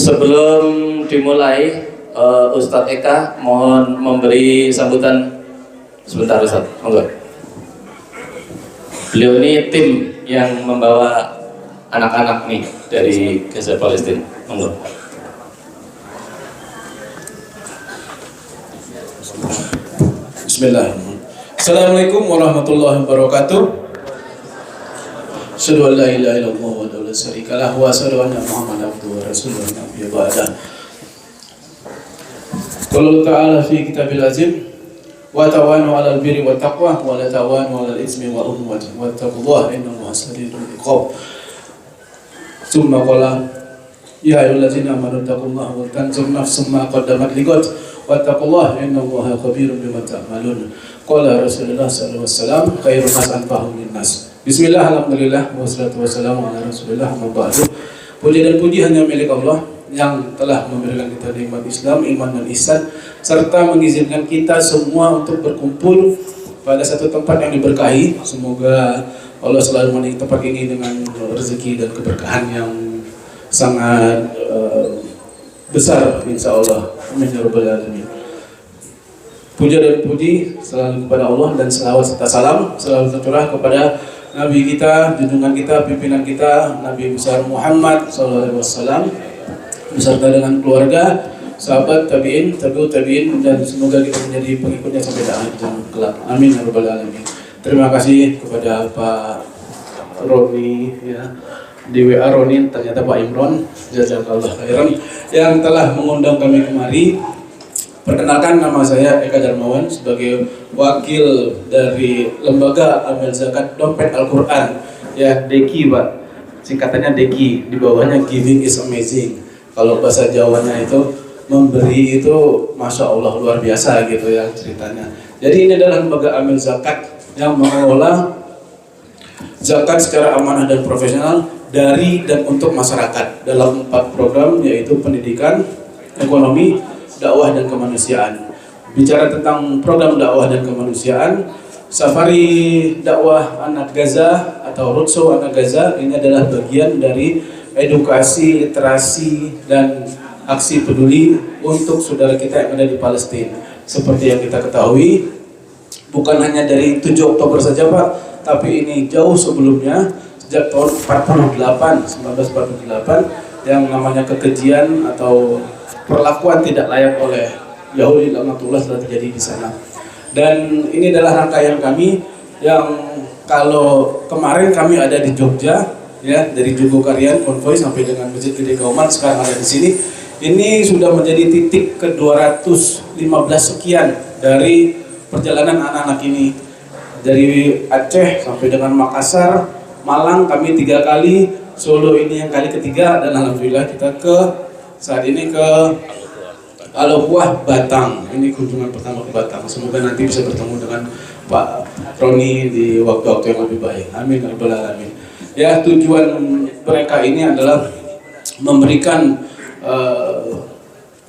Sebelum dimulai, Ustadz Eka mohon memberi sambutan sebentar Ustadz, monggo. Beliau ini tim yang membawa anak-anak nih dari Gaza Palestina, monggo. Bismillahirrahmanirrahim. Assalamualaikum warahmatullahi wabarakatuh. Asyhadu an la ilaha illallah wa la syarika lahu wa asyhadu anna Muhammadan abduhu wa rasuluhu nabiyya ba'da. Qala ta'ala fi kitabil azim wa tawanu 'alal birri wat taqwa wa la tawanu 'alal itsmi wal udwan wattaqullaha innallaha shadidul iqab. Tsumma qala ya ayyuhallazina amanu taqullaha wa tanzur nafsum ma qaddamat lighad wattaqullaha innallaha khabirum bima ta'malun. Qala Rasulullah sallallahu alaihi wasallam khairun nas anfa'uhum linnas. Bismillah, alhamdulillah, wassalatu wassalamu ala Rasulillah, amma ba'du. Puji dan puji hanya milik Allah yang telah memberikan kita nikmat Islam, iman dan ihsan, serta mengizinkan kita semua untuk berkumpul pada satu tempat yang diberkahi. Semoga Allah selalu memenuhi tempat ini dengan rezeki dan keberkahan yang sangat besar, insya Allah. Amin ya rabbal alamin. Puja dan puji selalu kepada Allah dan selawat serta salam selalu tercurah kepada Nabi kita, junjungan kita, pimpinan kita, Nabi besar Muhammad SAW, beserta dengan keluarga, sahabat, tabi'in, tabi'ut tabi'in, dan semoga kita menjadi pengikutnya sampai akhir zaman kelak. Amin ya rabbal alamin. Terima kasih kepada Pak Roni, ya, di WA Roni, ternyata Pak Imron, jazakallah khairan, yang telah mengundang kami kemari. Perkenalkan, nama saya Eka Darmawan sebagai wakil dari Lembaga Amil Zakat Dompet Al-Quran, ya, DEKI Pak, singkatannya DEKI, di bawahnya Giving is Amazing. Kalau bahasa Jawanya itu memberi itu Masya Allah luar biasa gitu ya ceritanya. Jadi ini adalah Lembaga Amil Zakat yang mengelola zakat secara amanah dan profesional dari dan untuk masyarakat dalam 4 program, yaitu pendidikan, ekonomi, dakwah dan kemanusiaan. Bicara tentang program dakwah dan kemanusiaan, Safari Dakwah Anak Gaza atau Roadshow Anak Gaza ini adalah bagian dari edukasi, literasi, dan aksi peduli untuk saudara kita yang ada di Palestina. Seperti yang kita ketahui, bukan hanya dari 7 Oktober saja Pak, tapi ini jauh sebelumnya, sejak tahun 1948 yang namanya kekejian atau perlakuan tidak layak oleh Yahudi laknatullah telah terjadi di sana. Dan ini adalah rangkaian kami yang kalau kemarin kami ada di Jogja, ya, dari Jogokarian konvoy sampai dengan Masjid Gede Kauman, sekarang ada di sini. Ini sudah menjadi titik ke-215 sekian dari perjalanan anak-anak ini. Dari Aceh sampai dengan Makassar, Malang kami 3 kali, Solo ini yang kali ketiga, dan alhamdulillah kita saat ini ke Alobuah Batang. Ini kunjungan pertama ke Batang. Semoga nanti bisa bertemu dengan Pak Roni di waktu-waktu yang lebih baik. Amin ya rabbal alamin. Ya, tujuan mereka ini adalah memberikan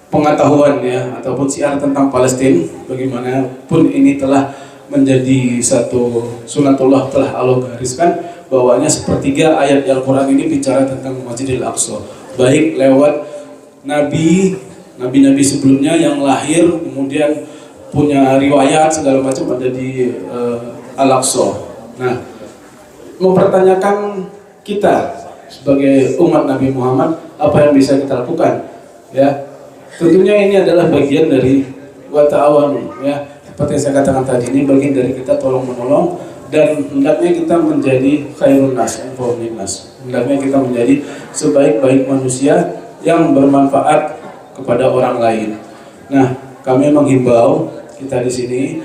pengetahuan, ya, ataupun syiar tentang Palestina. Bagaimanapun ini telah menjadi satu sunatullah, telah Allah gariskan bahwanya sepertiga ayat Al-Quran ini bicara tentang Masjidil Aqsa, baik lewat nabi-nabi sebelumnya yang lahir kemudian punya riwayat segala macam ada di Al-Aqsa. Nah, mempertanyakan kita sebagai umat Nabi Muhammad apa yang bisa kita lakukan, ya, tentunya ini adalah bagian dari wa ta'awanu, ya, seperti yang saya katakan tadi, ini bagian dari kita tolong menolong, dan hendaknya kita menjadi khairun nas, hendaknya kita menjadi sebaik-baik manusia yang bermanfaat kepada orang lain. Nah, kami menghimbau kita di sini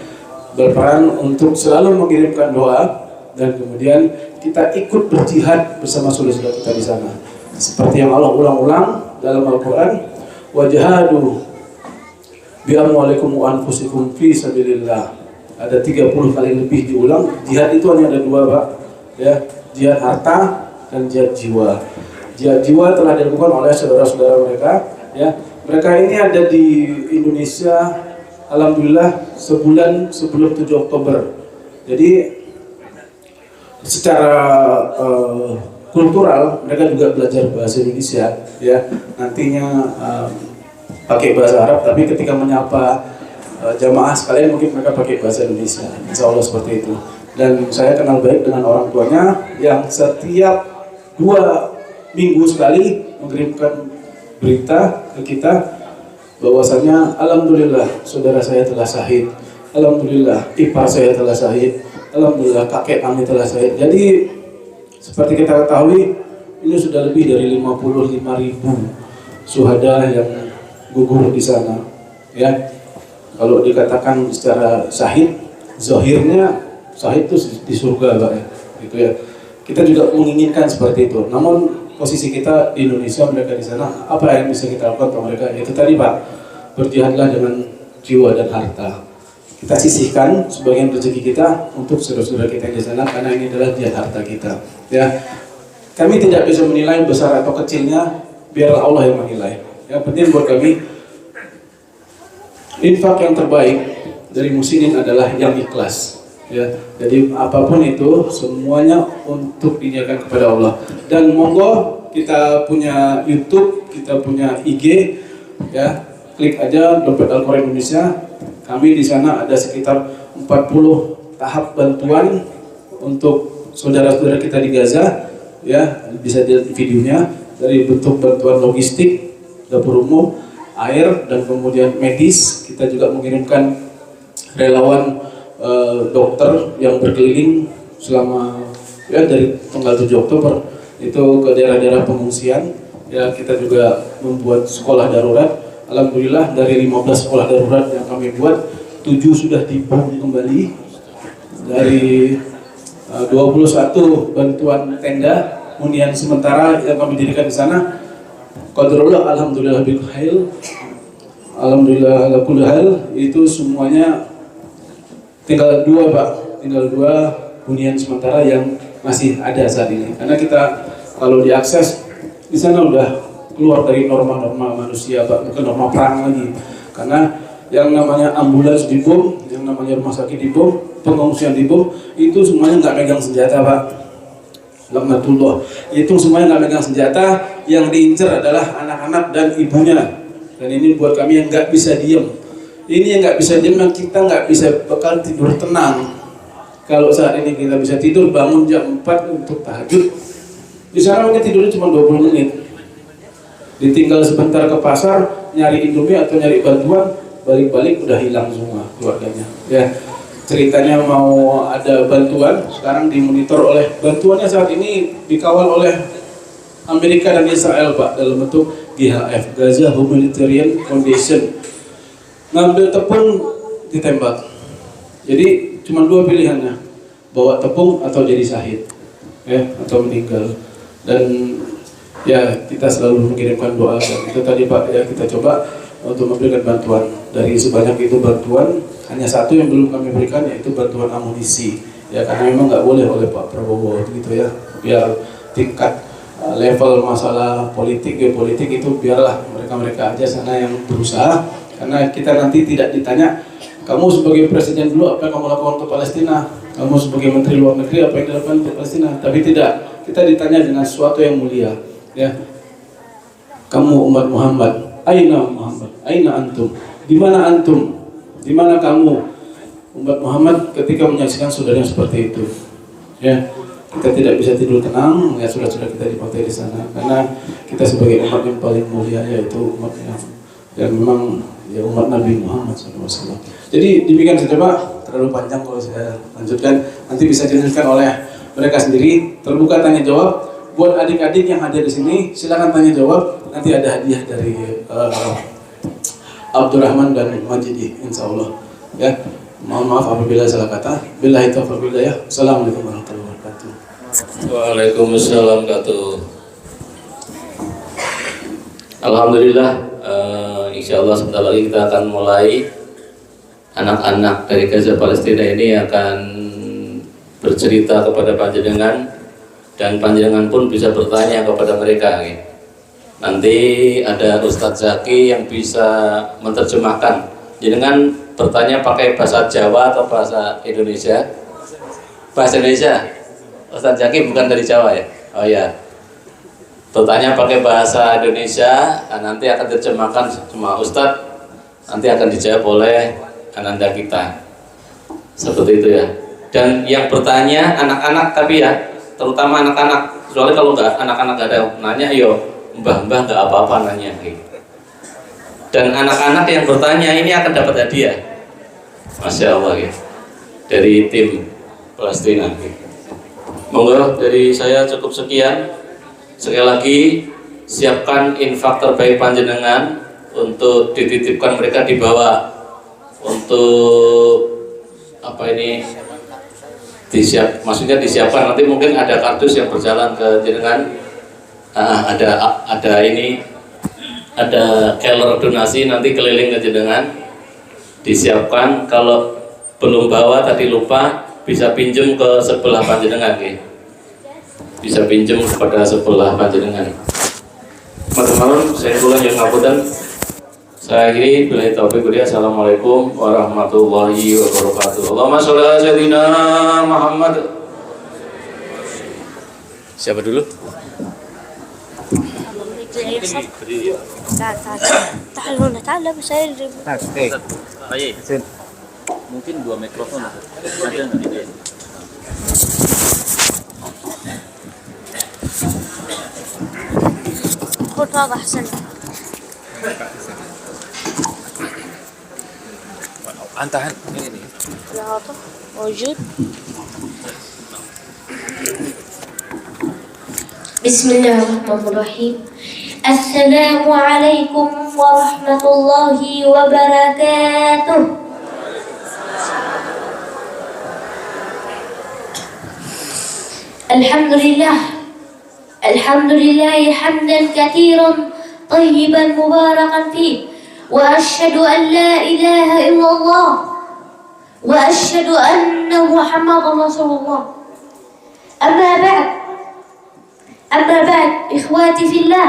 berperan untuk selalu mengirimkan doa, dan kemudian kita ikut berjihad bersama saudara-saudara kita di sana. Seperti yang Allah ulang-ulang dalam Al-Quran, wajahadu bi'amwalikum wa anfusikum fi sabilillah. Ada 30 kali lebih diulang. Jihad itu hanya ada 2 Pak, ya, jihad harta dan jihad jiwa. Jihad jiwa telah dilakukan oleh saudara-saudara mereka, ya. Mereka ini ada di Indonesia, alhamdulillah, sebulan sebelum 7 Oktober. Jadi secara kultural, mereka juga belajar bahasa Indonesia, ya. Nantinya pakai bahasa Arab, tapi ketika menyapa jamaah sekalian mungkin mereka pakai bahasa Indonesia. Insya Allah seperti itu. Dan saya kenal baik dengan orang tuanya yang setiap 2 minggu sekali mengirimkan berita ke kita bahwasanya alhamdulillah saudara saya telah syahid, alhamdulillah ipar saya telah syahid, alhamdulillah kakek kami telah syahid. Jadi seperti kita ketahui ini sudah lebih dari 55.000 syuhada yang gugur di sana, ya. Kalau dikatakan secara syahid, zahirnya syahid itu di surga, Pak, ya. Gitu ya. Kita juga menginginkan seperti itu. Namun posisi kita di Indonesia, mereka di sana, apa yang bisa kita lakukan untuk mereka? Itu tadi, Pak, berjihadlah dengan jiwa dan harta. Kita sisihkan sebagian rezeki kita untuk saudara-saudara kita di sana, karena ini adalah jihad harta kita. Ya, kami tidak bisa menilai besar atau kecilnya, biarlah Allah yang menilai. Yang penting buat kami, infak yang terbaik dari muslimin adalah yang ikhlas. Ya, jadi apapun itu semuanya untuk diniatkan kepada Allah. Dan monggo kita punya YouTube, kita punya IG, ya, klik aja Dompet Al-Quran Indonesia. Kami di sana ada sekitar 40 tahap bantuan untuk saudara-saudara kita di Gaza, ya, bisa dilihat videonya, dari bentuk bantuan logistik, dapur umum, air, dan kemudian medis. Kita juga mengirimkan relawan dokter yang berkeliling selama, ya, dari tanggal 7 Oktober itu ke daerah-daerah pengungsian. Ya, kita juga membuat sekolah darurat. Alhamdulillah dari 15 sekolah darurat yang kami buat, 7 sudah dibangun kembali. Dari 21 bantuan tenda hunian sementara yang kami dirikan di sana, qadarullah alhamdulillah bil khair, alhamdulillah ala kulli hal, itu semuanya tinggal 2, Pak, tinggal 2 hunian sementara yang masih ada saat ini. Karena kita kalau diakses di sana udah keluar dari norma-norma manusia, Pak, bukan norma perang lagi. Karena yang namanya ambulans dibom, yang namanya rumah sakit dibom, pengungsian dibom, itu semuanya nggak megang senjata, Pak. Laknatullah. Itu semuanya nggak megang senjata, yang diincar adalah anak-anak dan ibunya. Dan ini buat kami yang nggak bisa diem. Ini yang nggak bisa diem, yang kita nggak bisa bakal tidur tenang. Kalau saat ini kita bisa tidur, bangun jam 4 untuk tahajud, di sana mungkin tidurnya cuma 20 menit. Ditinggal sebentar ke pasar, nyari Indomie atau nyari bantuan, balik-balik udah hilang semua keluarganya. Ya, ceritanya mau ada bantuan, sekarang dimonitor oleh, bantuannya saat ini dikawal oleh Amerika dan Israel, Pak, dalam bentuk GHF, Gaza Humanitarian Foundation. Ngambil tepung, ditembak. Jadi cuma 2 pilihannya, bawa tepung atau jadi syahid, ya, atau meninggal. Dan ya, kita selalu mengirimkan doa. Dan itu tadi, Pak, ya, kita coba untuk memberikan bantuan. Dari sebanyak itu bantuan, hanya 1 yang belum kami berikan, yaitu bantuan amunisi. Ya, karena memang nggak boleh oleh Pak Prabowo gitu, ya, biar tingkat level masalah politik, geopolitik itu biarlah mereka-mereka aja sana yang berusaha. Karena kita nanti tidak ditanya, kamu sebagai presiden dulu apa yang kamu lakukan untuk Palestina, kamu sebagai menteri luar negeri apa yang dilakukan untuk Palestina. Tapi tidak, kita ditanya dengan sesuatu yang mulia, ya. Kamu umat Muhammad, aina Muhammad, aina antum, di mana antum, di mana kamu umat Muhammad ketika menyaksikan saudaranya seperti itu, ya. Kita tidak bisa tidur tenang melihat saudara-saudara kita dipakai di sana, karena kita sebagai umat yang paling mulia, yaitu umat yang memang, ya, umat Nabi Muhammad SAW. Jadi demikian saja, Pak, terlalu panjang kalau saya lanjutkan, nanti bisa dilanjutkan oleh mereka sendiri. Terbuka tanya jawab buat adik-adik yang hadir di sini, silakan tanya jawab, nanti ada hadiah dari Abdurrahman dan Majidi, insya Allah, ya. Mohon maaf apabila salah kata. Billahi taufiq wal hidayah. Assalamualaikum warahmatullahi wabarakatuh. Waalaikumsalam warahmatullahi. Alhamdulillah, insya Allah sebentar lagi kita akan mulai. Anak-anak dari Gaza Palestina ini akan bercerita kepada panjenengan, dan panjenengan pun bisa bertanya kepada mereka. Nanti ada Ustadz Zaki yang bisa menerjemahkan. Jenengan bertanya pakai bahasa Jawa atau bahasa Indonesia? Bahasa Indonesia. Ustadz Zaki bukan dari Jawa, ya? Oh ya. Bertanya pakai bahasa Indonesia, nanti akan terjemahkan sama Ustadz, nanti akan dijawab oleh ananda kita. Seperti itu ya. Dan yang bertanya anak-anak tapi ya, terutama anak-anak. Soalnya kalau nggak anak-anak nggak ada yang nanya, yo mbah-mbah nggak apa-apa nanya. Dan anak-anak yang bertanya ini akan dapat hadiah. Masya Allah ya. Dari tim Palestina. Monggo dari saya cukup sekian. Sekali lagi siapkan infak terbaik panjenengan untuk dititipkan mereka di bawah untuk apa ini maksudnya disiapkan nanti mungkin ada kardus yang berjalan ke jenengan ada ini ada keller donasi nanti keliling ke jenengan disiapkan kalau belum bawa tadi lupa bisa pinjem ke sebelah panjenengan ya. Bisa pinjem kepada sebelah panjenengan. Teman-teman, saya ulang yang ngapunten. Saya akhiri billahi taufiq wal hidayah. Assalamualaikum warahmatullahi wabarakatuh. Allahumma sholli ala sayyidina Muhammad. Siapa dulu? تعال بس mungkin 2 mikrofon ada nggak ide? خذ هذا أحسن. Antahan ini nih. هذا موجود. بسم الله الرحمن الرحيم. السلام عليكم ورحمة الله وبركاته. الحمد لله حمدا كثيرا طيبا مباركا فيه وأشهد أن لا إله إلا الله وأشهد أن محمدا رسول الله. أما بعد إخواتي في الله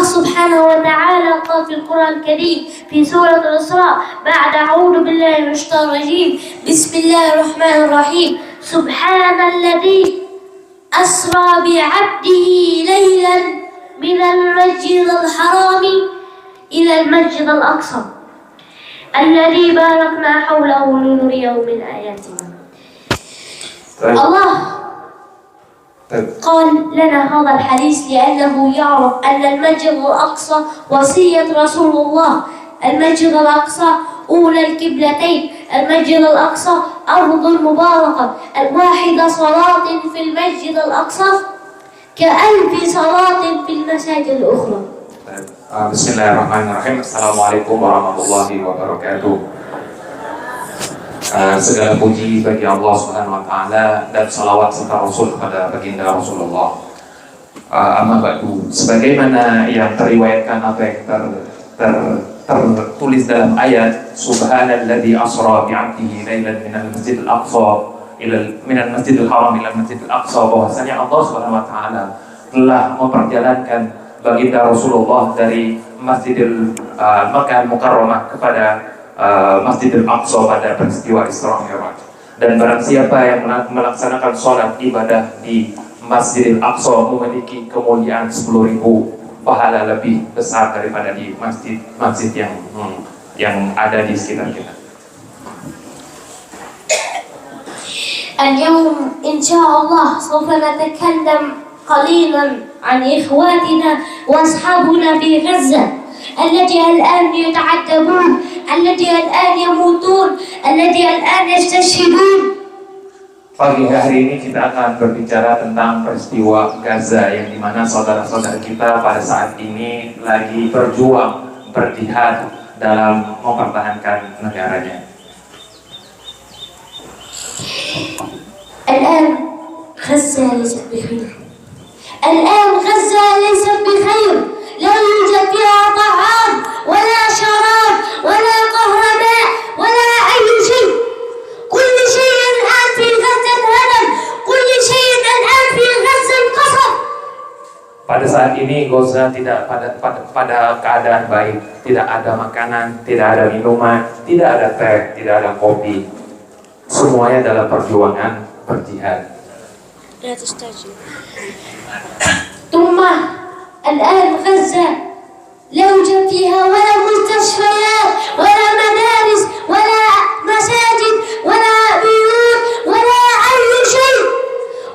سبحانه وتعالى قال في القرآن الكريم في سورة الإسراء بعد أعوذ بالله من الشيطان الرجيم بسم الله الرحمن الرحيم سبحان الذي أسرى بعبده ليلا من المسجد الحرام إلى المسجد الأقصى الذي باركنا حوله لنريه من آياتنا. الله قال لنا هذا الحديث لأنه يعرف أن المسجد الأقصى وصية رسول الله. المسجد الأقصى أولى القبلتين. المسجد الأقصى أرض مباركة. الواحدة صلاة في المسجد الأقصى كألف صلاة في المساجد الأخرى. Bismillahirrahmanirrahim. Assalamualaikum warahmatullahi wabarakatuh. Segala puji bagi Allah Subhanahu wa taala dan salawat serta rasul kepada baginda Rasulullah. Amma ba'du, sebagaimana yang teriwayatkan apa yang tertulis dalam ayat subhanalladzi asra bi'abdihi lailan minal masjidil aqsa minal masjidil haram ila masjidil aqsa, bahwasanya Allah Subhanahu wa taala telah memperjalankan baginda Rasulullah dari Masjidil Makkah Mukarramah kepada Masjidil Aqsa pada peristiwa Isra Mi'raj. Dan barang siapa yang melaksanakan sholat ibadah di Masjidil Aqsa memiliki kemuliaan 10.000 pahala lebih besar daripada di masjid yang ada di sekitar kita. اليوم إن شاء الله سوف نتكلم قليلا عن إخواتنا وأصحابنا في غزة التي الآن يتعذبون، التي الآن يموتون، التي الآن يستشهدون. Pagi hari ini kita akan berbicara tentang peristiwa Gaza yang dimana saudara-saudara kita pada saat ini lagi berjuang, berjihad dalam mempertahankan negaranya. الآن غزة ليست بخير. الآن غزة ليست بخير. لا يوجد فيها طعام ولا شراب ولا كهرباء ولا أي شيء. كل شيء الآن في غزة هدم. كل شيء الآن في غزة انقصف. Pada saat ini Gaza tidak pada keadaan baik, tidak ada makanan, tidak ada minuman, tidak ada teh, tidak ada kopi. Semuanya dalam perjuangan berjihad. لا تستعجل. ثم الآن غزة لا يوجد فيها ولا مستشفيات ولا مدارس ولا مساجد ولا بيوت ولا أي شيء.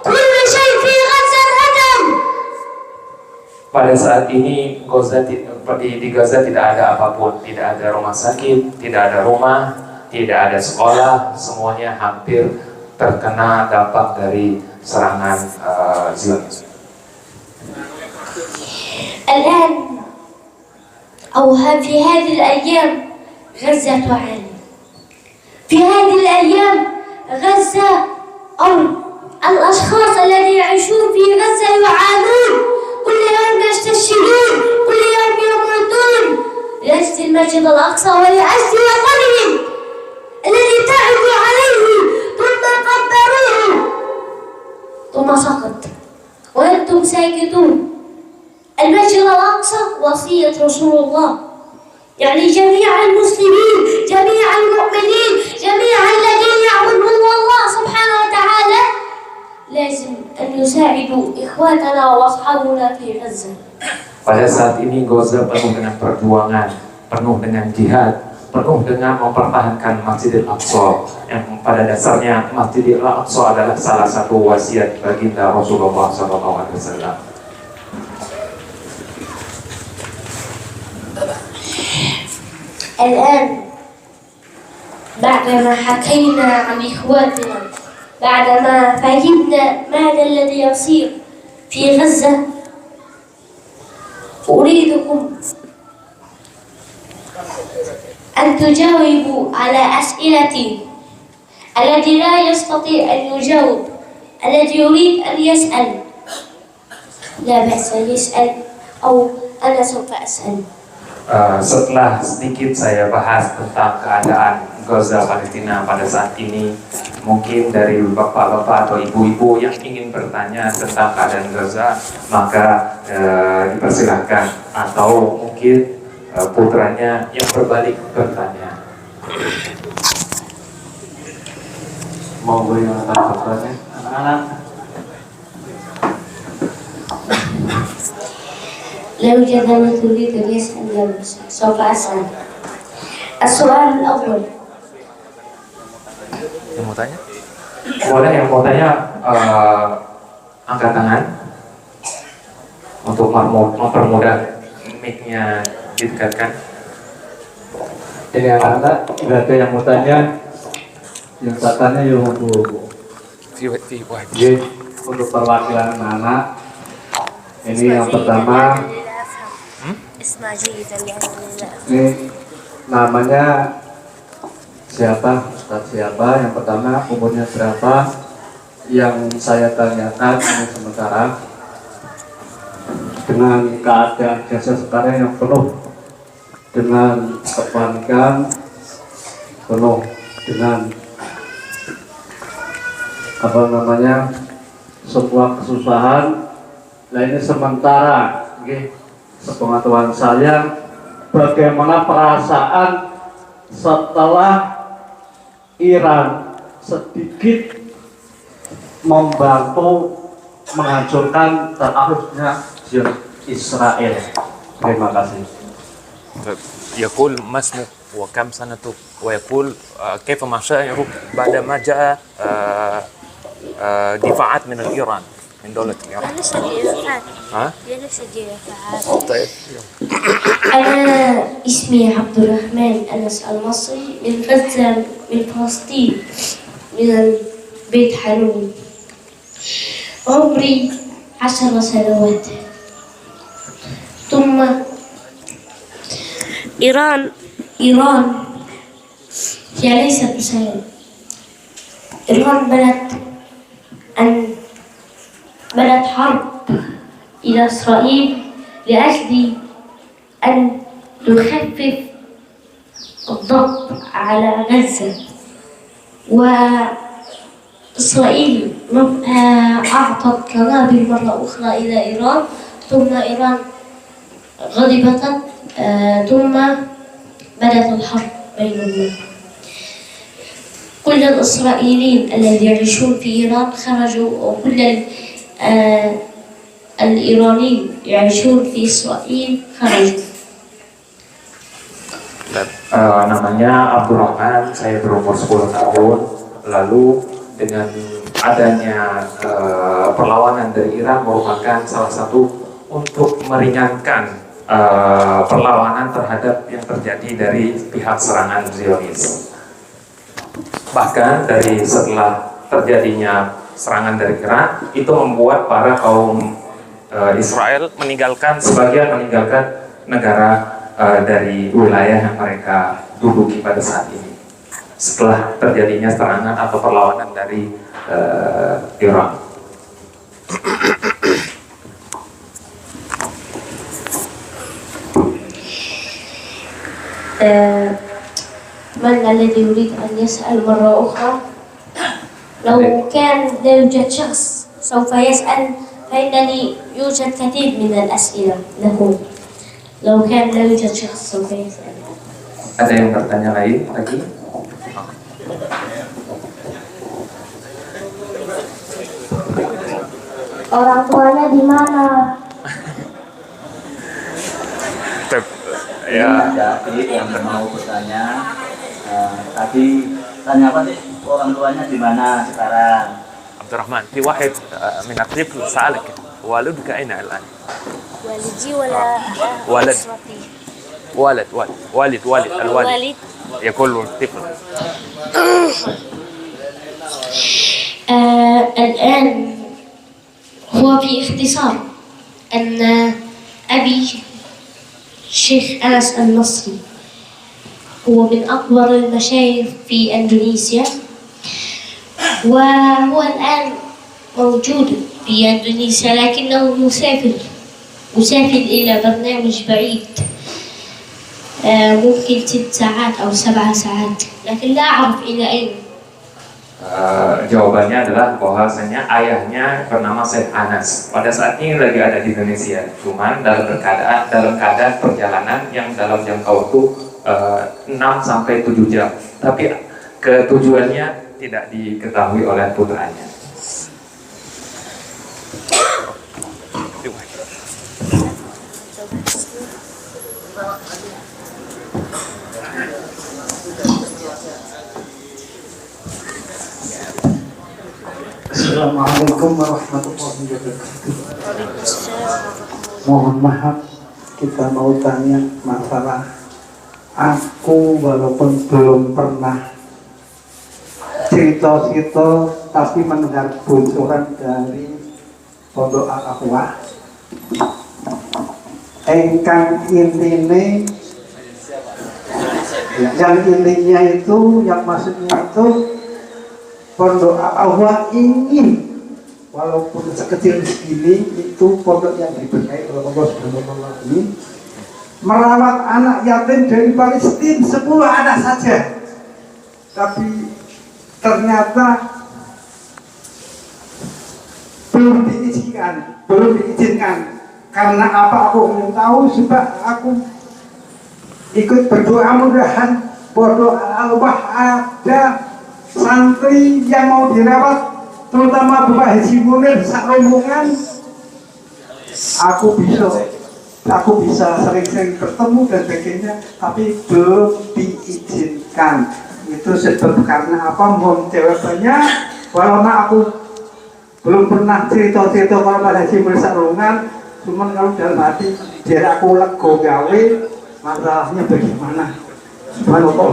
كل شيء في غزة هدم. Pada saat ini di Gaza tidak ada apapun, tidak ada rumah sakit, tidak ada rumah, tidak ada sekolah, semuanya hampir terkena dampak dari serangan Zionis. الآن أو في هذه الأيام غزة تعاني. في هذه الأيام غزة أو الأشخاص الذين يعيشون في غزة يعانون، كل يوم يستشهدون، كل يوم يموتون لأجل المسجد الأقصى ولأجل وطنهم الذي تعبوا عليه ثم قبروه ثم سقط وأنتم ساكتون. المسجد الأقصى وصية رسول الله، يعني جميع المسلمين، جميع المؤمنين، جميع الذين يعبدون الله سبحانه وتعالى لازم أن يساعدوا إخواتنا وأصحابنا في غزة. Pada saat ini Gaza penuh dengan perjuangan, penuh dengan jihad, penuh dengan mempertahankan Masjidil Aqsa, yang pada dasarnya Masjidil Aqsa adalah salah satu wasiat baginda Rasulullah SAW. الآن بعدما حكينا عن إخواتنا، بعدما فهمنا ماذا الذي يصير في غزة، أريدكم أن تجاوبوا على أسئلتي. الذي لا يستطيع أن يجاوب، الذي يريد أن يسأل لا بأس يسأل أو أنا سوف أسأل. Setelah sedikit saya bahas tentang keadaan Gaza Palestina pada saat ini, mungkin dari bapak-bapak atau ibu-ibu yang ingin bertanya tentang keadaan Gaza, maka dipersilahkan, atau mungkin putranya yang berbalik bertanya. Mau gue yang akan anak-anak. لو يوجد من تريد أن يسأل سوف أسأل. السؤال الأول. Yang mau tanya? Boleh yang mau tanya angkat tangan untuk mempermudah mic-nya didekatkan. Ini anak-anak, ada yang mau tanya, yang katanya yang untuk perwakilan anak. Ini yang pertama, ini namanya siapa, Ustaz siapa, yang pertama umurnya berapa. Yang saya tanyakan ini sementara dengan keadaan Gaza sekarang yang penuh dengan kepanikan, penuh dengan semua kesusahan. Nah ini sementara, sepengetahuan saya, bagaimana perasaan setelah Iran sedikit membantu menghancurkan terarusnya Israel. Terima kasih. يقول ما اسمك وكم سنتك ويقول كيف ما شعرك بعدما جاء دفاعات من إيران من دولة إيران. طيب. أنا اسمي عبد الرحمن أنس المصري من غزة، من فلسطين، من بيت حنون. عمري 10 سنوات. ثم إيران هي ليست بسلام. إيران بدأت حرب إلى إسرائيل لأجل أن تخفف الضغط على غزة، وإسرائيل أعطت قنابل مرة أخرى إلى إيران، ثم إيران غضبت، ثم بدأت الحرب بينهما. كل الإسرائيليين الذين يعيشون في إيران خرجوا، وكل الإيرانيين يعيشون في إسرائيل خرجوا. Namanya Abdurrahman, saya berumur 10 tahun. Lalu dengan adanya perlawanan dari Iran merupakan salah satu untuk meringankan perlawanan terhadap yang terjadi dari pihak serangan Zionis. Bahkan dari setelah terjadinya serangan dari Iran, itu membuat para kaum Israel sebagian meninggalkan negara dari wilayah yang mereka duduki pada saat ini setelah terjadinya serangan atau perlawanan dari Iran. من الذي يريد أن يسأل مرة أخرى؟ لو كان لا يوجد شخص سوف يسأل فإنني يوجد كثير من الأسئلة له. لو كان لا يوجد شخص سوف يسأل. Ada yang bertanya lain lagi? Orang tuanya di mana? Ya, jadi yang mau bertanya tadi tanya apa sih, orang tuanya di mana sekarang? Abdurrahman, في واحد من الطفل سألك والدك أين الآن؟ والدي ولا ولد. أسرتي؟ والد الوالد يقول الطفل. الآن هو باختصار أن أبي الشيخ أنس النصري هو من أكبر المشايخ في إندونيسيا، وهو الآن موجود في إندونيسيا لكنه مسافر إلى برنامج بعيد، ممكن 6 ساعات أو 7 ساعات، لكن لا أعرف إلى أين. Jawabannya adalah bahwasanya ayahnya bernama Syekh Anas. Pada saat ini lagi ada di Indonesia, cuman dalam keadaan perjalanan yang dalam jangka waktu 6 sampai 7 jam. Tapi ketujuannya tidak diketahui oleh putranya. Assalamualaikum warahmatullahi wabarakatuh. Mohon maaf, kita mau tanya masalah aku walaupun belum pernah cerita-cerita tapi mendengar bocoran dari Pondok Al-Akhwah engkang intine yang intinya itu, yang maksudnya itu Pondok Al-Akhwah ingin walaupun sekecil segini itu pondok yang diberkahi oleh Allah Subhanahu wa Ta'ala merawat anak yatim dari Palestina 10 anak saja, tapi ternyata belum diizinkan. Karena apa aku ingin tahu, sebab aku ikut berdoa mudahan Pondok Al-Akhwah ada santri yang mau dirawat, terutama Bapak Haji Munir sak rombongan. Aku bisa sering-sering bertemu dan sebagainya, tapi belum diizinkan. Itu sebab karena apa? Mohon jawabannya. Walaupun aku belum pernah cerita-cerita kalau Bapak Haji Munir sak rombongan, cuman kalau dalam hati biar aku lego gawe masalahnya bagaimana. Subhanallah,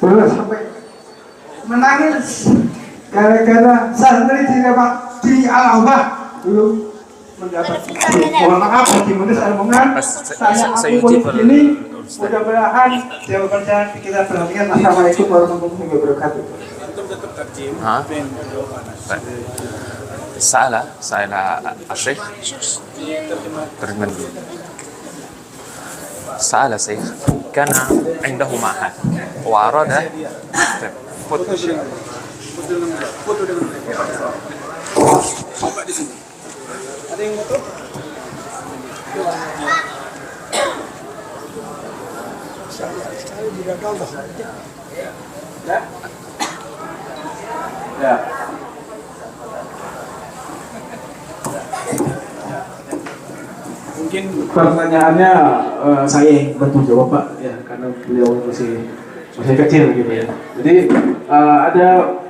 belum sampai menangis gara-gara santri dirawat di Al-Akhwah belum mendapat. Mohon maaf bagi Munis Almongan, saya aku ini mudah-mudahan jawaban saya kita perhatikan. Assalamualaikum warahmatullahi wabarakatuh. سأل الشيخ سأل الشيخ كان عنده معهد وأراد Ya. Mungkin pertanyaannya saya yang bantu jawab Pak, ya karena beliau masih kecil gitu ya. Jadi ada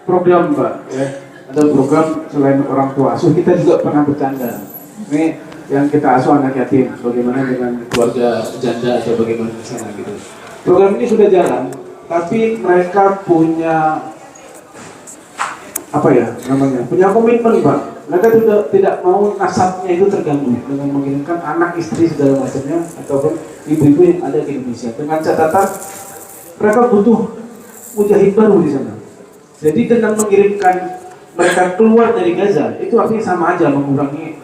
program Pak, ya ada program selain orang tua asuh kita juga pernah bercanda. Ini yang kita asuh anak yatim, bagaimana dengan keluarga janda atau bagaimana di sana gitu. Program ini sudah jalan, tapi mereka punya apa ya namanya, punya komitmen Pak. Mereka tidak mau nasabnya itu terganggu dengan mengirimkan anak istri segala macamnya ataupun ibu-ibu yang ada di Indonesia. Dengan catatan mereka butuh mujahid baru di sana. Jadi dengan mengirimkan mereka keluar dari Gaza itu artinya sama aja mengurangi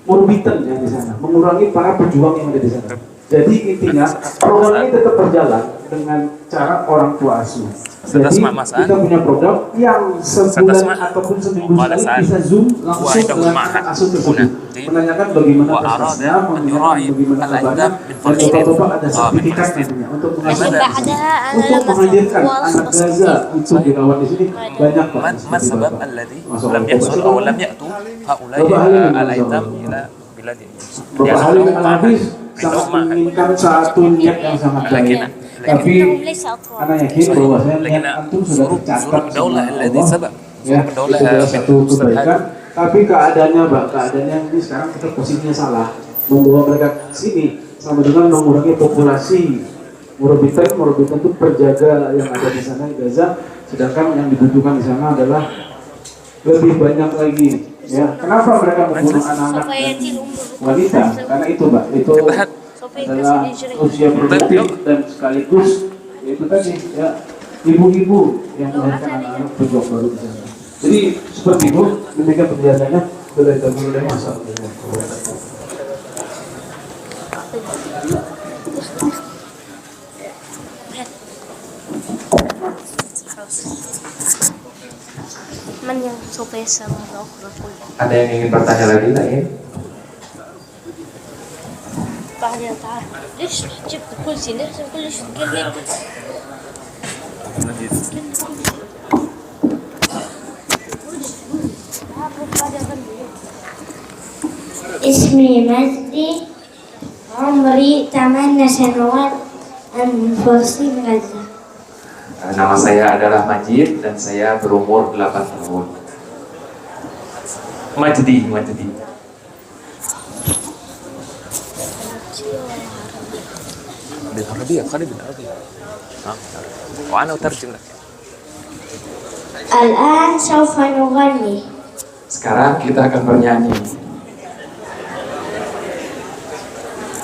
murbitan yang di sana, mengurangi para pejuang yang ada di sana. Jadi intinya program ini tetap berjalan dengan cara orang tua asuh. Jadi kita punya program yang sebulan ataupun seminggu sekali bisa zoom langsung dengan anak asuh tersebut, menanyakan bagaimana prosesnya, menanyakan bagaimana kabarnya, dan bapak-bapak ada sertifikat nantinya untuk menghadirkan anak Gaza untuk dirawat di sini banyak Pak. ما السبب الذي لم يحصل أو لم يأتوا هؤلاء الأيتام إلى بلادهم؟ Bapak Halim Al-Hafiz sangat menginginkan satu niat yang sangat baik, tapi anak yakin bahwasanya niat antum sudah tercatat sama Allah, ya itu adalah satu kebaikan. Tapi keadaannya Pak, keadaannya ini sekarang kita posisinya salah, membawa mereka ke sini sama dengan mengurangi populasi Murabitan itu perjaga yang ada di sana di Gaza, sedangkan yang dibutuhkan di sana adalah lebih banyak lagi. Ya, kenapa mereka membunuh anak-anak dan wanita? Karena itu, Mbak, itu adalah usia produktif dan sekaligus itu tadi ya ibu-ibu yang melahirkan anak-anak berjuang baru di sana. Jadi seperti itu, demikian penjelasannya. Sudah kita mulai masalah. Ada yang ingin bertanya lagi, lain? بعدين تعال ليش جبت كرسي ليش كلش تكلم اسمي مجدي عمري 8 سنوات من فلسطين غزة. Nama saya adalah Majid dan saya berumur 8 tahun. Majdi. بالعربية خلي بالعربية وأنا أترجم لك. الآن سوف نغني. Sekarang kita akan bernyanyi.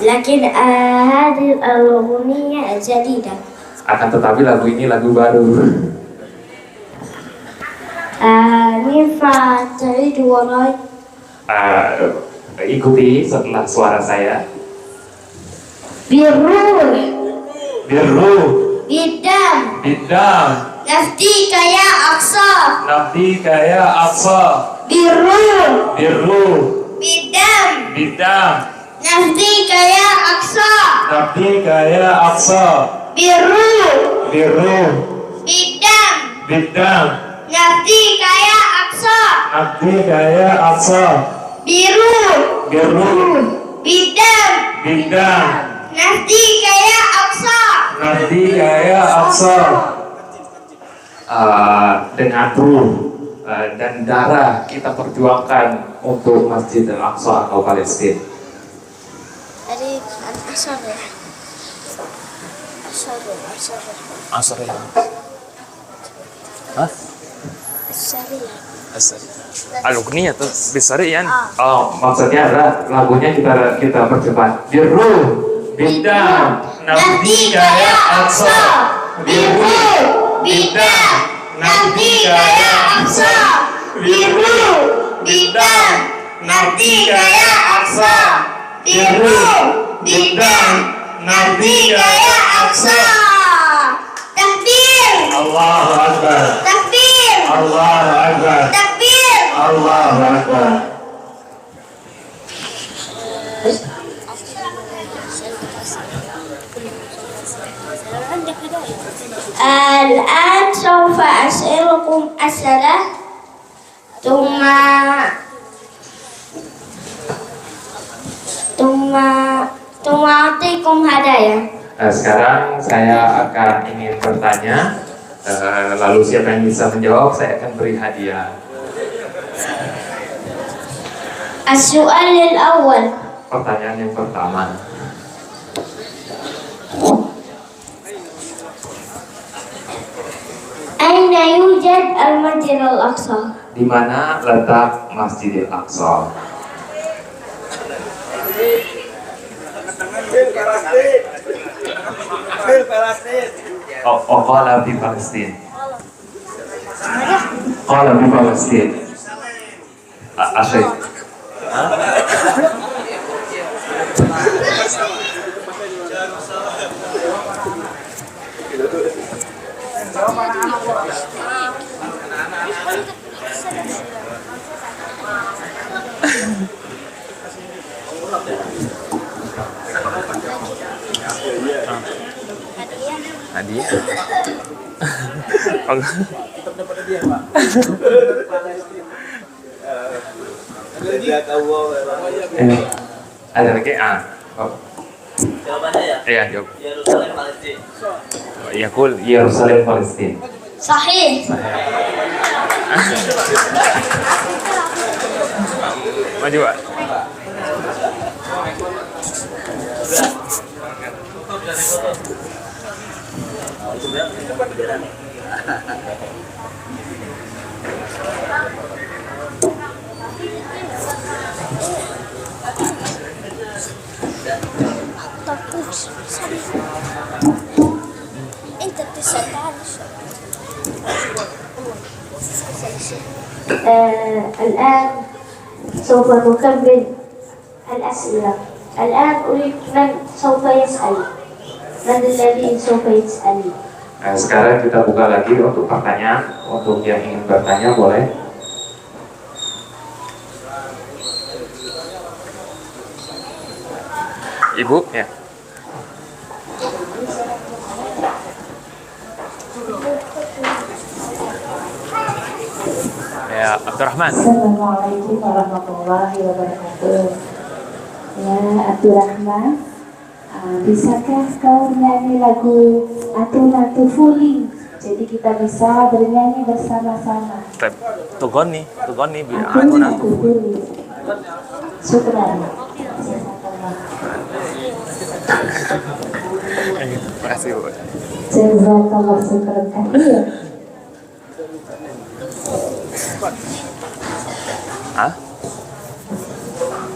لكن هذه الأغنية جديدة. Akan tetapi lagu ini lagu baru. ينفع تعيد وراي؟ Ikuti setelah suara saya. بالروح بالروح بالدم بالدم نفديك يا أقصى نفديك يا أقصى بالروح بالروح بالدم بالدم نفديك يا أقصى نفديك يا أقصى بالروح بالروح بالدم بالدم نفديك يا أقصى نفديك يا أقصى بالروح بالروح بالدم بالدم نفديك يا أقصى نفديك يا أقصى. Dengan ruh dan darah kita perjuangkan untuk Masjid Al-Aqsa atau Palestina. أريد أن أصرح Asrih. Hah? السريع Al-Ugniyah tuh bisari kan? Oh, maksudnya adalah lagunya kita percepat. Birruh bidam nafdika ya Aqsa. Birruh bidam nafdika ya Aqsa. Birruh bidam nafdika ya Aqsa. Birruh bidam nafdika ya Aqsa. Takbir Allahu Akbar. Takbir Allahu Akbar. Takbir Allahu Akbar. الآن سوف أسألكم أسئلة ثم Tuma'atikum hadaya. Sekarang saya akan ingin bertanya, lalu siapa yang bisa menjawab saya akan beri hadiah. As-su'al al-awwal. Pertanyaan yang pertama, Aina yujad al-Masjid al-Aqsa? di mana letak Masjidil Aqsa? Oh, qala di Palestin. Qala di Palestin. Asyik. Hadiah. Ada lagi? Jawabannya ya? Iya, jawab. Yerusalem, Palestina. Ya, kul Yerusalem, Palestina. Sahih. Maju, Pak. انت بتسأل الآن سوف نكمل الأسئلة. الآن أريد من سوف يسأل. من الذي سوف يسأل؟ Sekarang kita buka lagi untuk pertanyaan. Untuk yang ingin bertanya boleh. Ibu, ya. Ya, Abdurrahman. Assalamualaikum warahmatullahi wabarakatuh. Ya, Abdurrahman, bisakah kau nyanyi lagu Atu Fuling? Jadi kita bisa bernyanyi bersama-sama. Tugoni bi Atu Fuling. Syukran. Terima kasih, Bu. Jazakallah syukran katsir.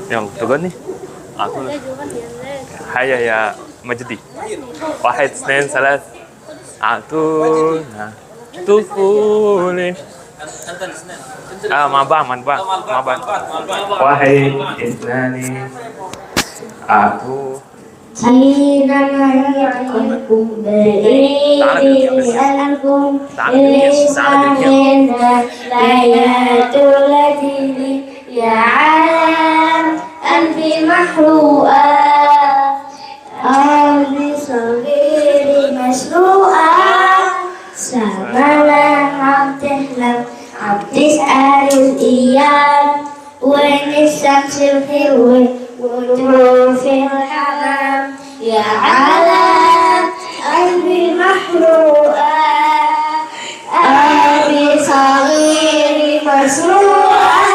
Yang tugoni? Aku. Hayya ya Majdi. Wahid, snain, salat. Tufulin. Mabah. Wahid, isnani. Hina nahyakum bi'ini alkum Isma'ina layatul ladini Ya alam Albi mahru'a Albi sahiri masru'a Samala abdihlam Abdis aril iyam Wanisam silhiwi وجوه الحمام يا على قلبي محروقة أبي صغير مسروقة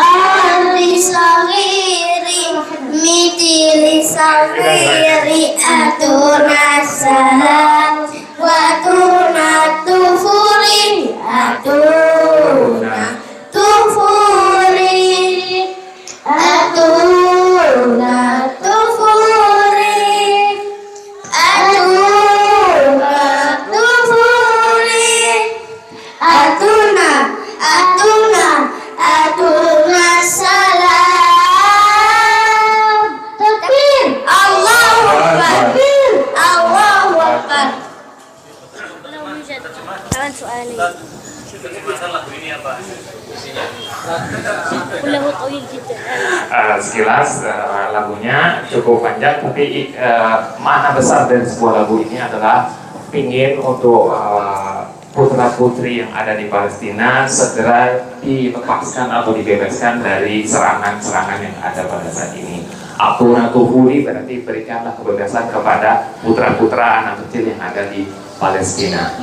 أبي صغير مثل صغير أتونا السلام وأتونا الطفول أتونا طفول Atuna tufuri Atuna salam Takbir Allahu Akbar Allahu Akbar Kawan soal ini Sekilas lagunya cukup panjang, tapi makna besar dari sebuah lagu ini adalah ingin untuk putra putri yang ada di Palestina segera dilepaskan atau dibebaskan dari serangan-serangan yang ada pada saat ini. Aturan tuhuli berarti berikanlah kebebasan kepada putra-putra anak kecil yang ada di Palestina.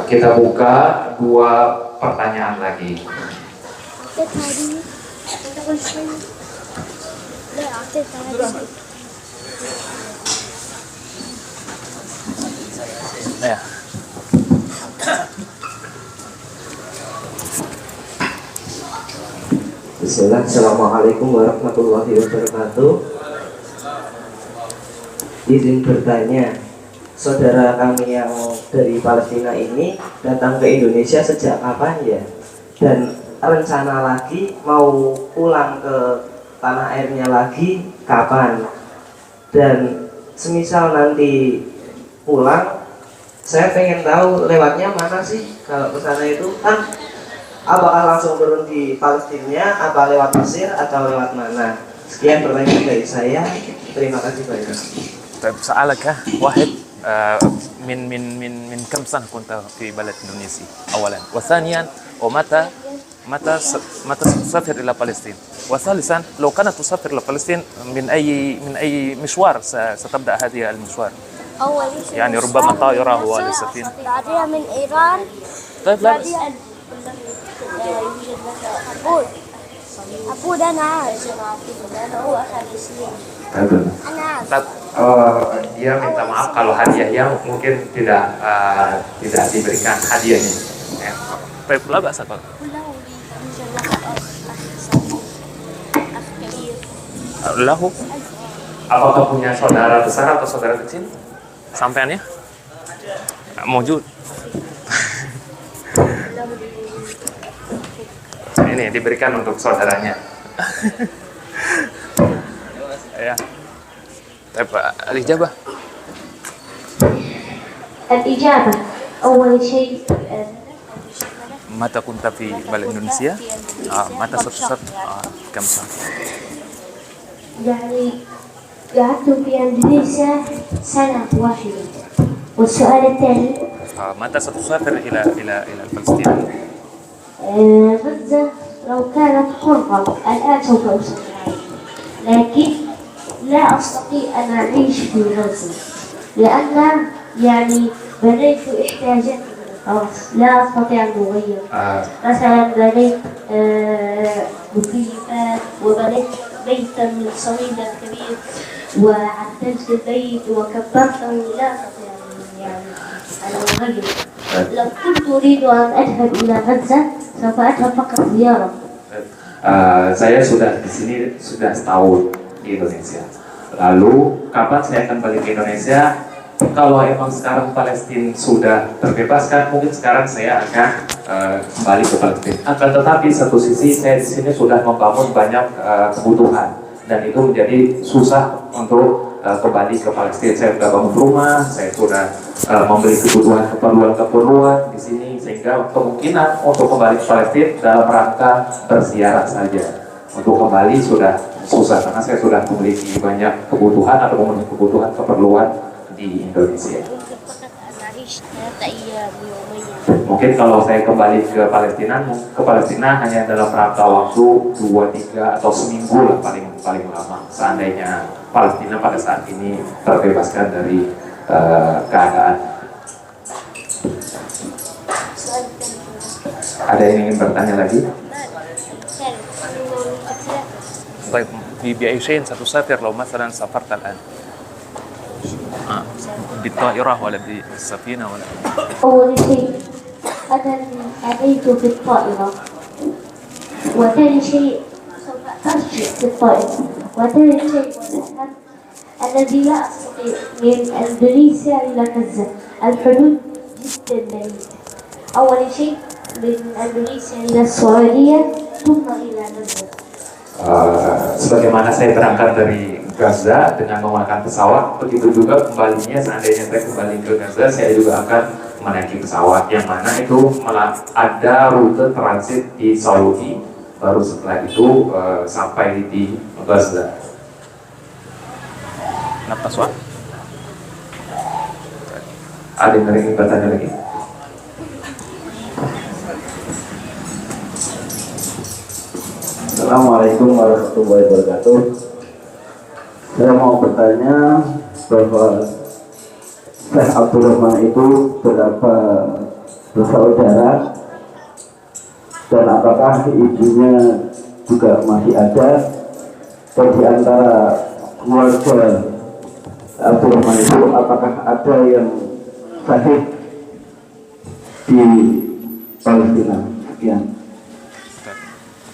Kita buka 2 pertanyaan lagi. Ya. Bismillah, Assalamualaikum warahmatullahi wabarakatuh. Izin bertanya, saudara kami yang dari Palestina ini datang ke Indonesia sejak kapan ya? Dan rencana lagi mau pulang ke tanah airnya lagi kapan? Dan semisal nanti pulang, saya pengen tahu lewatnya mana sih kalau ke sana itu kan? Apakah langsung turun di Palestina, apa lewat Mesir atau lewat mana? Sekian pertanyaan dari saya. Terima kasih banyak. طيب سألك واحد من كم سنة كنت في بلد إندونيسيا أولا، وثانيا متى ستسافر إلى فلسطين، وثالثا لو كانت تسافر إلى فلسطين من أي مشوار ستبدأ هذه المشوار؟ يعني ربما طائرة ولا سفينة. بعدها من إيران. طيب لا بس. عبود أنا عارف لأنه هو أخذ سنين. أنا عارف. Dia minta maaf kalau hadiahnya mungkin tidak diberikan hadiahnya. Baik, لا بأس. Lahu, apakah punya saudara besar atau saudara kecil? Sampeannya? Mujud. Ini diberikan untuk saudaranya. Ya. الإجابة. الإجابة أول شيء متى كنت في بلد إندونيسيا؟ متى ستسافر؟ كم سنة؟ يعني قعدت في إندونيسيا سنة واحدة. والسؤال الثاني متى ستسافر إلى فلسطين؟ غزة لو كانت حرة الآن سوف أسافر، لكن لا أستطيع أن أعيش في غزة لأن يعني بنيت احتياجاتي خلاص لا أستطيع أن أغير. مثلا بنيت مكيفات وبنيت بيتا من صميم كبير وعدلت البيت وكبرته، لا أستطيع يعني أن أغير. لو كنت أريد أن أذهب إلى غزة سوف أذهب فقط زيارة. Saya sudah di sini sudah setahun di Indonesia. Lalu kapan saya akan balik ke Indonesia? Kalau emang sekarang Palestina sudah terbebaskan, mungkin sekarang saya akan kembali ke Palestina. Akan tetapi satu sisi saya di sini sudah membangun banyak kebutuhan dan itu menjadi susah untuk kembali ke Palestina. Saya sudah bangun rumah, saya sudah membeli keperluan di sini, sehingga kemungkinan untuk kembali ke Palestina dalam rangka berziarah saja. Untuk kembali sudah susah karena saya sudah memiliki banyak kebutuhan atau memenuhi kebutuhan keperluan di Indonesia. Mungkin kalau saya kembali ke Palestina hanya dalam rangka waktu 2-3 atau seminggu lah paling lama. Seandainya Palestina pada saat ini terbebaskan dari keadaan. Ada yang ingin bertanya lagi? طيب بأي شيء ستسافر لو مثلا سافرت الآن؟ بالطائرة ولا بالسفينة ولا؟ أول شيء أنا أتيت في الطائرة، وثاني شيء سوف أرجع في الطائرة، وثالث شيء والأهم الذي لا أستطيع من إندونيسيا إلى غزة الحدود جدا بعيدة. أول شيء من إندونيسيا إلى السعودية ثم إلى غزة. Sebagaimana saya berangkat dari Gaza dengan menggunakan pesawat, begitu juga kembalinya seandainya saya kembali ke Gaza, saya juga akan menaiki pesawat yang mana itu ada rute transit di Saudi, baru setelah itu sampai di Gaza. Kenapa soal? Ada yang ingin bertanya lagi? Assalamualaikum warahmatullahi wabarakatuh. Saya mau bertanya bahwa Syekh Abdurrahman itu berapa bersaudara dan apakah ibunya juga masih ada, dan di antara keluarga Abdurrahman itu apakah ada yang sahih di Palestina? Sekian.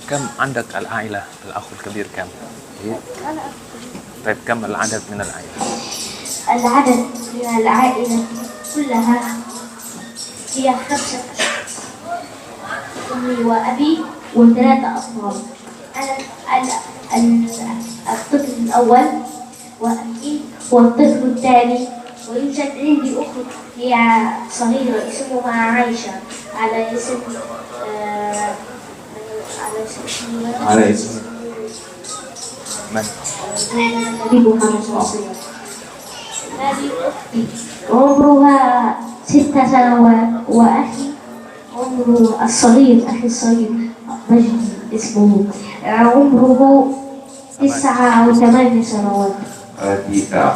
كم عندك العائلة الأخ الكبير كم؟ طيب كم العدد من العائلة؟ العدد من العائلة كلها هي 5 أمي وأبي و3 أطفال. أنا الطفل الأول وأخي والطفل الثاني، ويوجد عندي أخت هي صغيرة اسمها عائشة على اسم على اسم من؟ النبي محمد صلى الله عليه وسلم. هذه أختي عمرها 6 سنوات، وأخي عمره الصغير، أخي الصغير مجدي اسمه، عمره 9 أو 8 سنوات.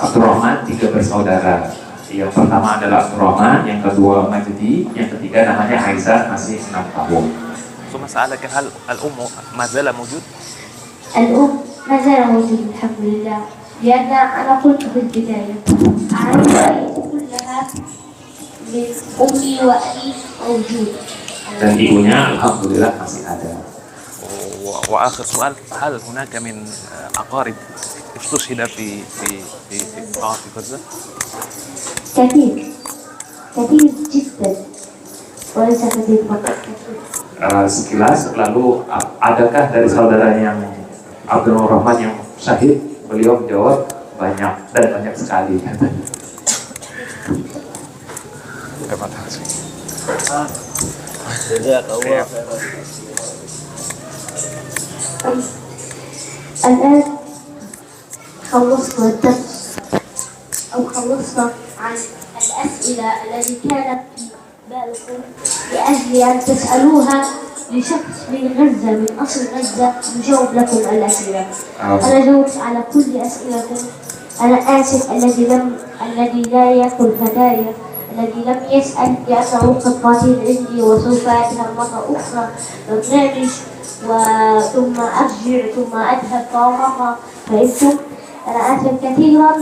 Abdurrahman 3 bersaudara. Yang pertama adalah Abdurrahman, yang kedua Majdi, yang ketiga namanya Aisyah, masih 6 tahun. ثم سألك هل الأم ما زال موجود؟ الأم ما زال موجود الحمد لله، لأن أنا قلت في البداية عائلتي كلها من أمي وأبي موجود. Dan ibunya alhamdulillah masih ada. وآخر سؤال، هل هناك من أقارب استشهد في قطاع غزة؟ كثير جدا، وليس كثير فقط، كثير. Sekilas, lalu adakah dari saudaranya yang Abdurrahman yang syahid? Beliau menjawab banyak dan banyak sekali. Terima kasih. الآن خلصنا الدرس أو خلصنا عن الأسئلة التي كانت في بالكم لأجل أن تسألوها لشخص من غزة، من أصل غزة، نجاوب لكم الأسئلة. أنا جاوبت على كل أسئلتكم. أنا آسف الذي لا يأكل هدايا، الذي لم يسأل، لأنه قد فاتن عندي وسوف أذهب مرة أخرى برنامج ثم أرجع ثم أذهب مرة. فإنتم أنا آسف كثيرا.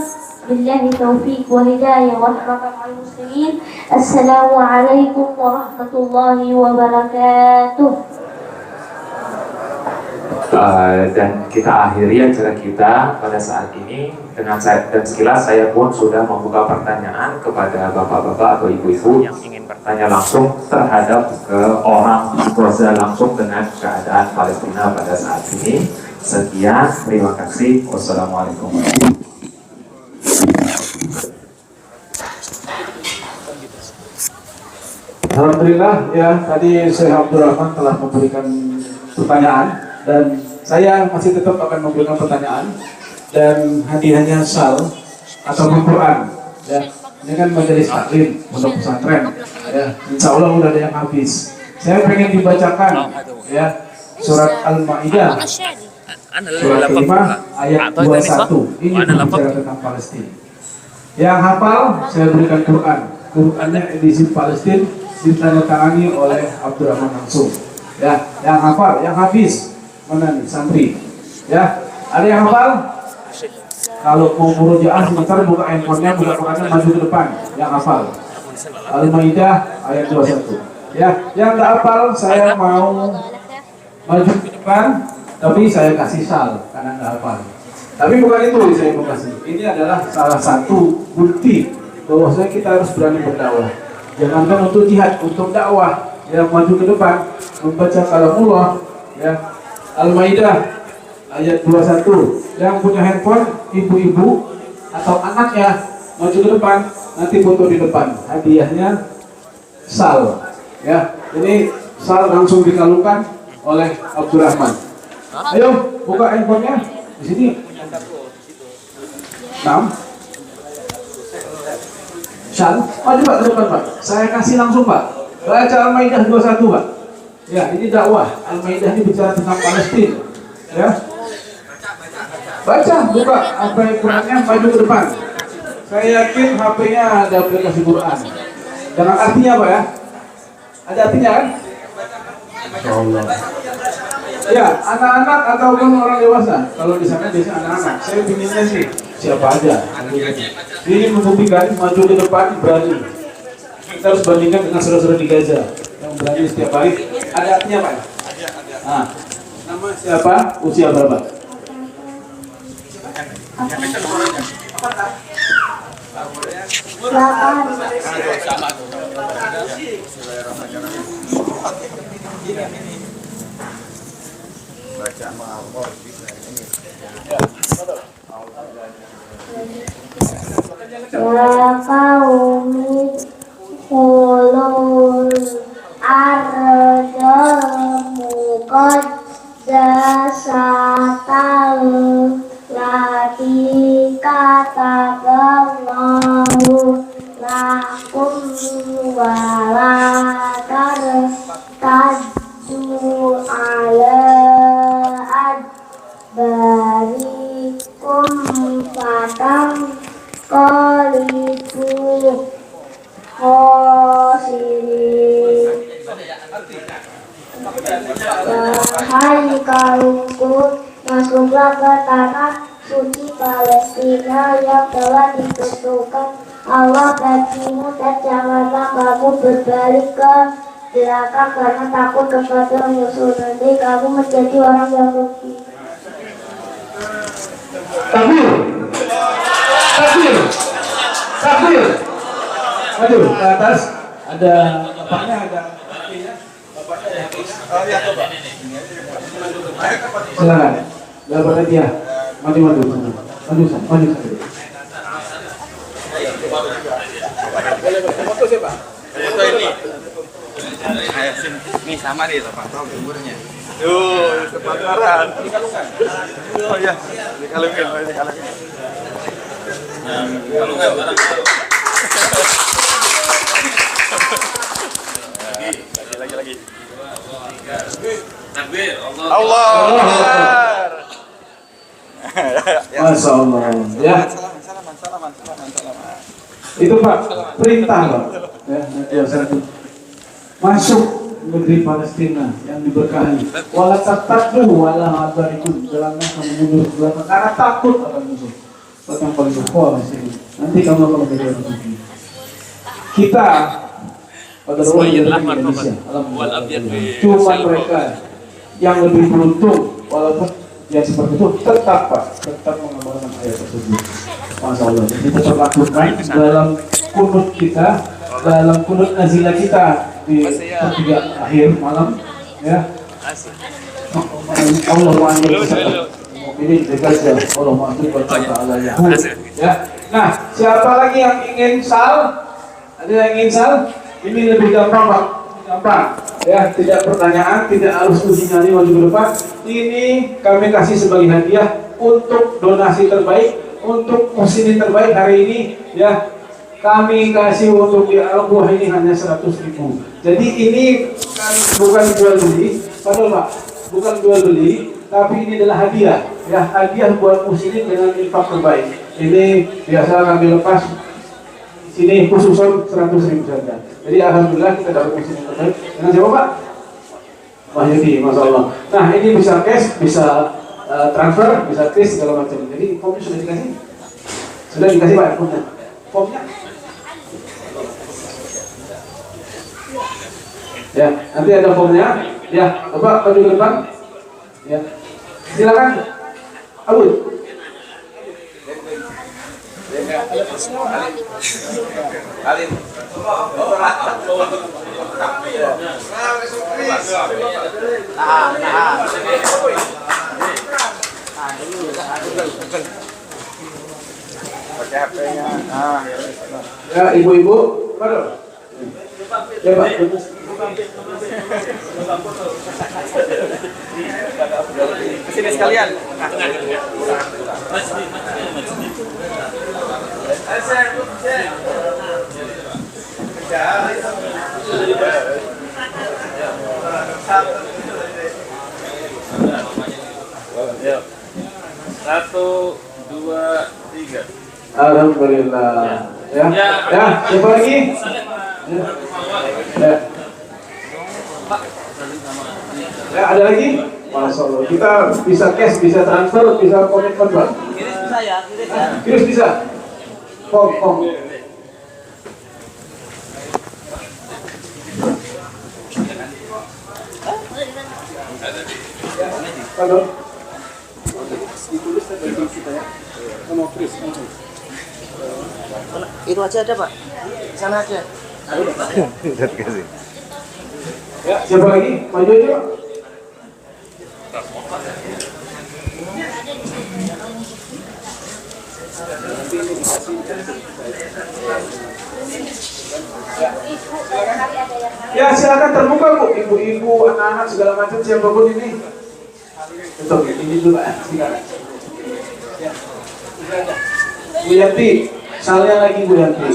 بالله توفيق وهداية ورحمة مع المسلمين. السلام عليكم ورحمة الله وبركاته. Dan kita akhiri acara kita pada saat ini dengan dan sekilas saya pun sudah membuka pertanyaan kepada bapak-bapak atau ibu-ibu yang ingin bertanya langsung terhadap ke orang Gaza langsung dengan keadaan Palestina pada saat ini. Sekian, terima kasih. Wassalamualaikum warahmatullahi wabarakatuh. Alhamdulillah ya, tadi Syekh Abdurrahman telah memberikan pertanyaan dan saya masih tetap akan memberikan pertanyaan, dan hadiahnya sal atau Quran ya. Ini kan majelis taklim untuk pesantren ya, insya Allah udah ada yang habis. Saya pengen dibacakan ya surat Al-Maidah surat 5 ayat 21. Ini bicara tentang Palestina. Yang hafal saya berikan Quran. Qurannya edisi Palestina ditandatangani oleh Abdurrahman langsung. Ya, yang hafal, yang habis mana nih santri? Ya, ada yang hafal? Kalau mau murojaah sebentar buka handphonenya, buka Qurannya, maju ke depan. Yang hafal. Al-Maidah ayat 21. Ya, yang nggak hafal saya mau maju ke depan, tapi saya kasih sal karena nggak hafal. Tapi bukan itu yang saya mau kasih. Ini adalah salah satu bukti bahwasanya kita harus berani berdakwah. Jangankan untuk jihad, untuk dakwah yang maju ke depan, membaca kalamullah ya. Al-Maidah ayat 21. Yang punya handphone, ibu-ibu atau anaknya maju ke depan, nanti foto di depan. Hadiahnya sal ya. Ini sal langsung dikalungkan oleh Abdurrahman. Ayo buka handphonenya di sini. 6 sal, maju Pak ke depan Pak. Saya kasih langsung Pak. Baca Al-Maidah 21 Pak. Ya, ini dakwah. Al-Maidah ini bicara tentang Palestina. Ya. Baca, buka apa Qurannya, maju ke depan. Saya yakin HP-nya ada aplikasi Quran. Dengan artinya apa ya? Ada artinya kan? Insyaallah. Ya, anak-anak ataupun orang dewasa. Kalau di sana biasanya anak-anak. Saya pinginnya sih siapa aja. Ini membuktikan maju ke depan berani. Kita harus bandingkan dengan saudara-saudara di Gaza yang berani setiap hari. Ada artinya apa? Nah, nama siapa? Usia berapa? Ulul arjamu qaddasatal lati kataballahu lakum walatar taddu ala adbarikum fatam qalibu khosirin. Wahai kaumku, masuklah ke tanah suci Palestina yang telah ditentukan Allah bagimu, dan janganlah kamu berbalik ke belakang karena takut kepada musuh. Nanti kamu menjadi orang yang rugi. Takbir. Takbir. Takbir. Maju ke atas. Ada bapaknya, ada kakeknya. Bapaknya ada. Oh iya, coba. Silakan. Bapaknya dia. Maju. Foto siapa? Foto ini. Ini sama nih, 8 tahun umurnya. Tuh, kebakaran. Dikalungkan. Oh iya, dikalungkan. Lagi. Takbir. Allah Akbar. Masya Allah. Ya. Salaman. Itu Pak, perintah Pak. Ya, masuk negeri Palestina yang diberkahi. Wala tattaqu wala hadarikum. Janganlah kamu mundur ke belakang karena takut akan musuh. Yang paling berkuah di sini. Nanti kamu akan menjadi orang suci. Kita pada rumah Indonesia. Cuma mereka yang lebih beruntung, walaupun yang seperti itu tetap mengamalkan ayat tersebut. Masya Allah. Jadi tetap lakukan dalam kunut kita, dalam kunut nazilah kita di ketiga akhir malam, ya. Allah ini dikasih Allah Taala ya. Nah, siapa lagi yang ingin sal? Ada yang ingin sal? Ini lebih gampang Pak. Gampang. Ya, tidak pertanyaan, tidak harus uji nyali maju ke depan. Ini kami kasih sebagai hadiah untuk donasi terbaik, untuk muslimin terbaik hari ini, ya. Kami kasih untuk di Al-Buah ini hanya 100.000. Jadi ini bukan jual beli, padahal Pak, bukan jual beli, tapi ini adalah hadiah, ya, hadiah buat muslimin dengan infak terbaik. Ini biasa kami lepas sini khususan 100.000 saja. Jadi alhamdulillah kita dapat muslimin terbaik. Dengan siapa Pak? Wahyudi, Masya Allah. Nah ini bisa cash, bisa transfer, bisa kris segala macam. Jadi formnya sudah dikasih? Sudah dikasih Pak formnya? Formnya? Ya, nanti ada formnya. Ya, Bapak maju ke depan. Ya, silakan. Abu. Ya, ibu-ibu, pardon. Ya Pak. Kesini sekalian. Ayo. 1, 2, 3. Alhamdulillah. Ya. Ya, siapa lagi? Ya. Ya, ada lagi? Masya Allah. Kita bisa cash, bisa transfer, bisa komitmen, Pak. Kiris bisa ya, kiris ya. Kiris bisa. Kom. Halo. Ditulis tadi kita ya. Sama Chris langsung. Itu aja ada Pak, sana aja. Ya, siapa lagi? Maju aja Pak. Ya, silakan terbuka Bu, ibu-ibu, anak-anak segala macam siapapun ini. Betul, ini dulu Pak, silakan. Ya. Bu Yanti, salnya lagi Bu Yanti.